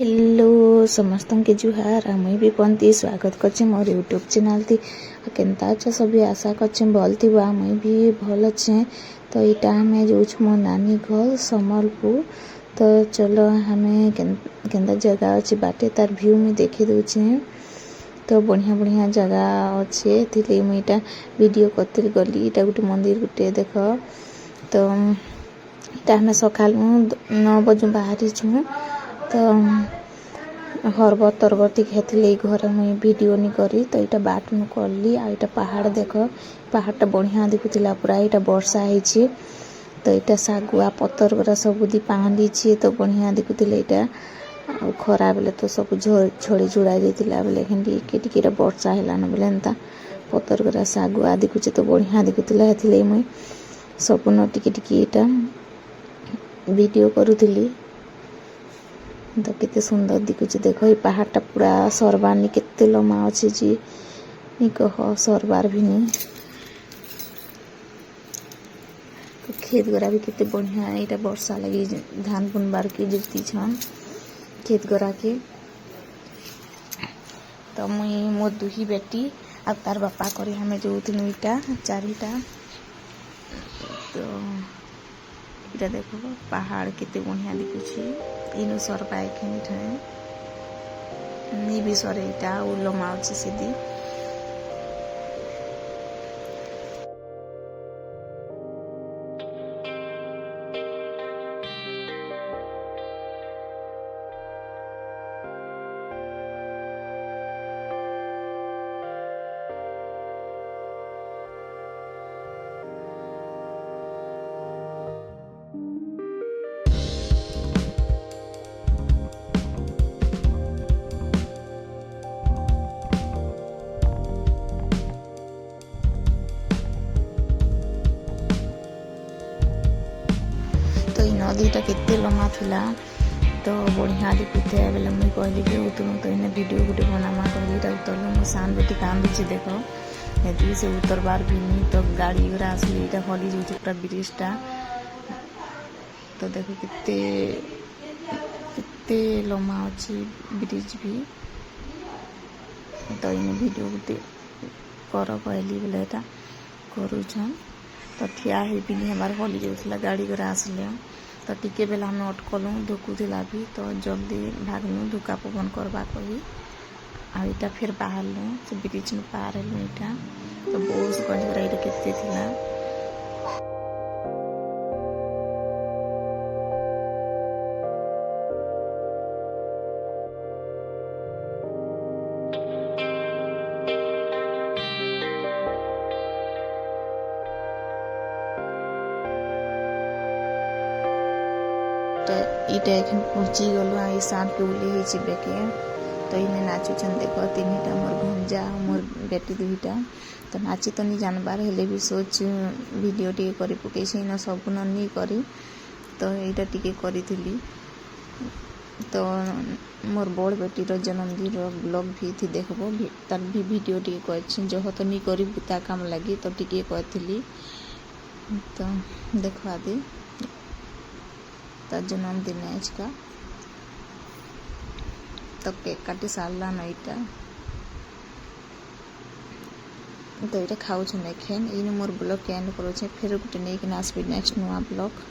Hello समस्त के जुहार मुई भी पंती स्वागत करछे मोर यूट्यूब चैनल थी केनता अच्छा सभी आशा करछे भल थी मुई भी भल अच्छे। तो यहाँ हमें जो मो नानी घर सम्बलपुर। तो चलो हमें केन्ता जगह अच्छे बाटे तार व्यू में देखी दूचे। तो बढ़िया बढ़िया जगह अच्छे थी मुईटा वीडियो करते गली इटा गोटे मंदिर गोटे देख। तो यहाँ हमें सकाल 9 बजे बाहरी छूँ। तो हरबर तरबर टी खेतले घरे मुई वीडियो नहीं करी। तो यहाँ बाट नु कली आ पहाड़ देख पहाड़ बढ़िया दिखुला पूरा यहाँ वर्षा है। तो यहाँ सागुआ पतर गुरा सब दी पानी तो बढ़िया दिखुले यहाँ खरा बेले तो सब झड़ी झुड़ा देता बेले टिके वर्षा है बेले एंता पतर गुरा सागुआ दिखुचे तो बढ़िया दिखुला मुई सबन टिके यहाँ वीडियो करूली। तो केते सुंदर दिखुचे देखो ये पहाड़टा पूरा सरबार नहीं केते लम्बा अच्छे जी नहीं कह सरबार भी नहीं। तो खेत गरा भी केते बढ़िया यहाँ वर्षा लगी धान बुनबार के जुती छन खेत गरा के। तो मुई मो दुही बेटी आ तार बापा करी हमें जो इटा चारिटा। तो इटा देखो पहाड़ केते बढ़िया दिखुची इनु सर पाए खेनी ठाए नी भी सर इटा उल्लमा अच्छे सीधी। तो ये नदीटा केते लम्बा थिला तो बढ़िया दिखुथे बेले मुई कहली कि उतरू तो इन्हें वीडियो गुटे बनामा कहली उतरल मो सान बेटी कांदुचे देख हेती से उतरबार भी नहीं। तो गाड़ी गुरा आसली इटा हली जाऊे पूरा ब्रिजटा। तो देखो केते केते लम्बा अच्छी ब्रिज भी। तो इन्हें वीडियो गुटे कर कहली बेले एटा करूछन। तो ठिया है भी नहीं हमारे हली जाऊला गाड़ी गुरा आसले। तो टिके बेला हमें अटकलूँ धुकुला भी तो जल्दी भागलूँ धुका पवन करवा कही आईटा फिर बाहरलूँ से ब्रिज में पार हेलूँ यहाँ। तो बहुत गजरा यहाँ केते थिला। इटा एखन पहुँची गलु आई सांप के उले बेके। तो इन्हें नाचुचन देख तीनटा मोर भंजा मोर बेटी दुईटा। तो नाची तो नहीं जानबार हेले भी सोच वीडियो टे करी पकई न सबन नहीं करी। तो यहाँ टिके करी थी। तो मोर बड़ बेटीर जन्मदिन ब्लॉग भी थी देखबो तार भी वीडियो टे कर जह तो नहीं करी ता काम लगी तो टिके करी। तो देखवा दी तार जन्मदिन है इसका। तो केक काटी सारला न इटा। तो ये खाऊ एखेन इन मोर ब्लॉग के एंड करो फिर गोटे नहीं आसबी नेक्स्ट नुआ ब्लॉग।